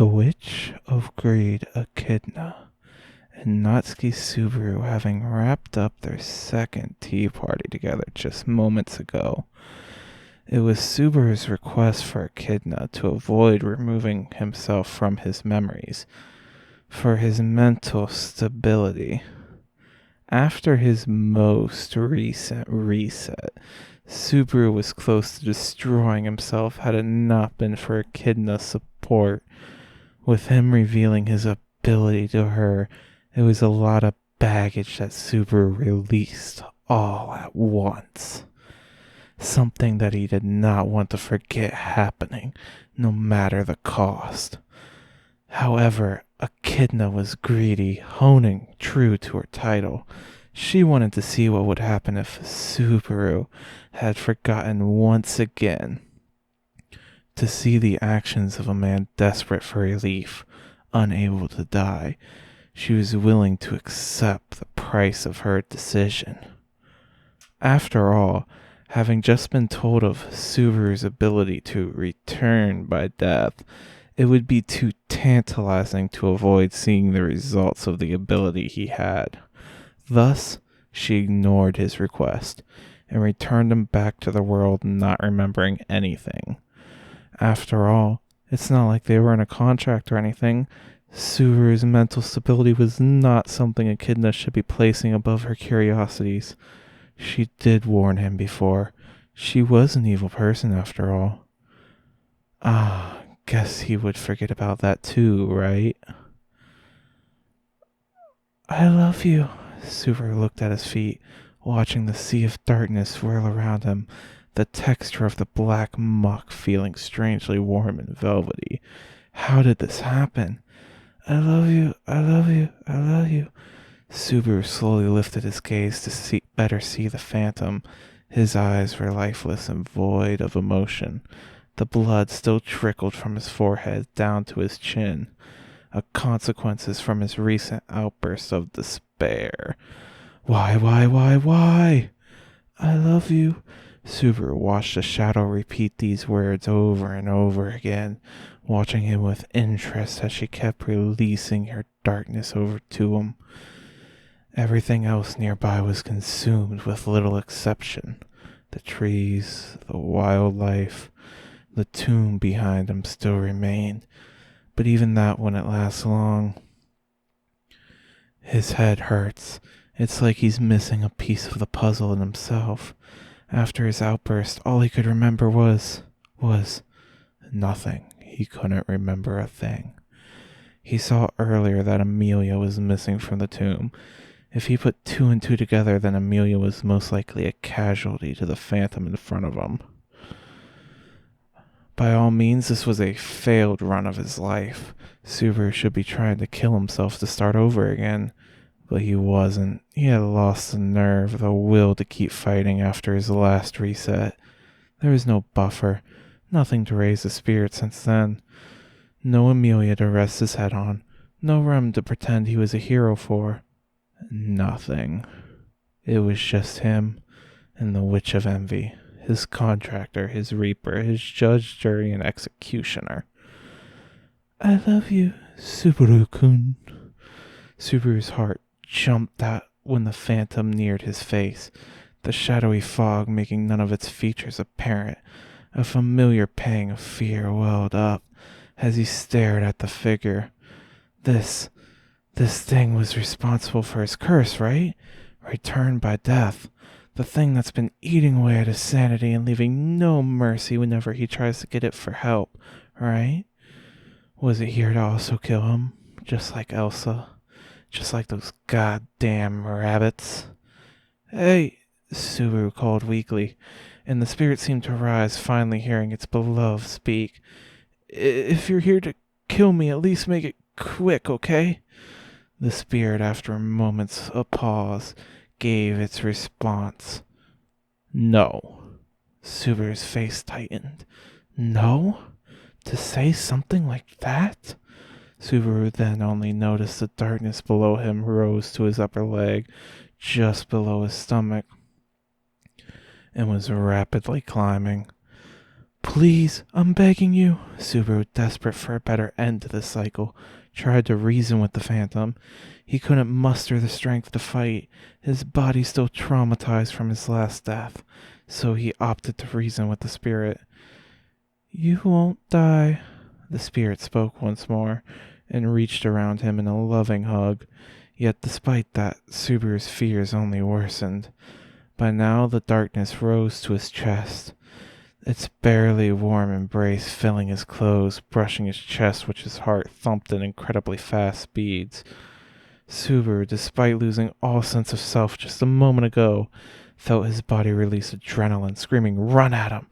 The Witch of Greed Echidna and Natsuki Subaru having wrapped up their second tea party together just moments ago. It was Subaru's request for Echidna to avoid removing himself from his memories for his mental stability. After his most recent reset, Subaru was close to destroying himself had it not been for Echidna's support. With him revealing his ability to her, it was a lot of baggage that Subaru released all at once. Something that he did not want to forget happening, no matter the cost. However, Echidna was greedy, honing true to her title. She wanted to see what would happen if Subaru had forgotten once again. To see the actions of a man desperate for relief, unable to die, she was willing to accept the price of her decision. After all, having just been told of Subaru's ability to return by death, it would be too tantalizing to avoid seeing the results of the ability he had. Thus, she ignored his request and returned him back to the world not remembering anything. After all, it's not like they were in a contract or anything. Subaru's mental stability was not something Echidna should be placing above her curiosities. She did warn him before. She was an evil person after all. Guess he would forget about that too, right? I love you. Subaru looked at his feet, watching the sea of darkness swirl around him, the texture of the black muck feeling strangely warm and velvety. How did this happen? I love you, I love you, I love you. Subaru slowly lifted his gaze to better see the phantom. His eyes were lifeless and void of emotion. The blood still trickled from his forehead down to his chin, a consequences from his recent outburst of despair. Why? I love you. Subaru watched the shadow repeat these words over and over again, watching him with interest as she kept releasing her darkness over to him. Everything else nearby was consumed with little exception. The trees, the wildlife, the tomb behind him still remained, but even that wouldn't last long. His head hurts. It's like he's missing a piece of the puzzle in himself. After his outburst, all he could remember was nothing. He couldn't remember a thing. He saw earlier that Amelia was missing from the tomb. If he put two and two together, then Amelia was most likely a casualty to the phantom in front of him. By all means, this was a failed run of his life. Subaru should be trying to kill himself to start over again. But he wasn't. He had lost the nerve, the will to keep fighting after his last reset. There was no buffer, nothing to raise his spirit since then. No Amelia to rest his head on, no Rem to pretend he was a hero for. Nothing. It was just him and the Witch of Envy, his contractor, his reaper, his judge, jury, and executioner. I love you, Subaru-kun. Subaru's heart jumped out when the phantom neared his face, the shadowy fog making none of its features apparent. A familiar pang of fear welled up as he stared at the figure. This thing was responsible for his curse, right? Returned by death. The thing that's been eating away at his sanity and leaving no mercy whenever he tries to get it for help, right? Was it here to also kill him, just like Elsa? Just like those goddamn rabbits? Hey, Subaru called weakly, and the spirit seemed to rise, finally hearing its beloved speak. If you're here to kill me, at least make it quick, okay? The spirit, after a moment's pause, gave its response. No. Subaru's face tightened. No? To say something like that? Subaru then only noticed the darkness below him rose to his upper leg, just below his stomach, and was rapidly climbing. Please, I'm begging you. Subaru, desperate for a better end to this cycle, tried to reason with the phantom. He couldn't muster the strength to fight, his body still traumatized from his last death, so he opted to reason with the spirit. You won't die. The spirit spoke once more and reached around him in a loving hug. Yet despite that, Subaru's fears only worsened. By now the darkness rose to his chest, its barely warm embrace filling his clothes, brushing his chest, which his heart thumped at incredibly fast speeds. Subaru, despite losing all sense of self just a moment ago, felt his body release adrenaline, screaming, "Run at him!"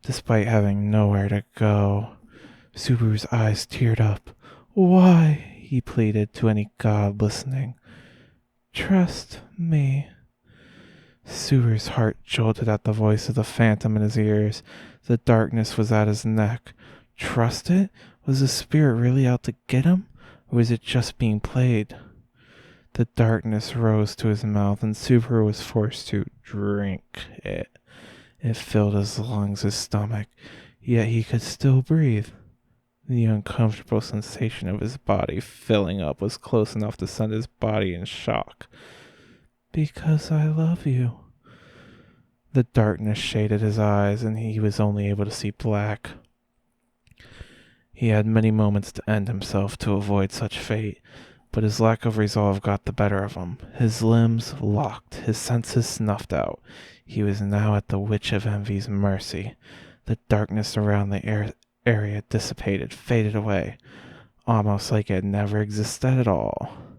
despite having nowhere to go. Subaru's eyes teared up. Why? He pleaded to any god listening. Trust me. Subaru's heart jolted at the voice of the phantom in his ears. The darkness was at his neck. Trust it? Was the spirit really out to get him? Or was it just being played? The darkness rose to his mouth, and Subaru was forced to drink it. It filled his lungs, his stomach, yet he could still breathe. The uncomfortable sensation of his body filling up was close enough to send his body in shock. Because I love you. The darkness shaded his eyes, and he was only able to see black. He had many moments to end himself to avoid such fate, but his lack of resolve got the better of him. His limbs locked, his senses snuffed out. He was now at the Witch of Envy's mercy. The darkness around the area dissipated, faded away, almost like it never existed at all.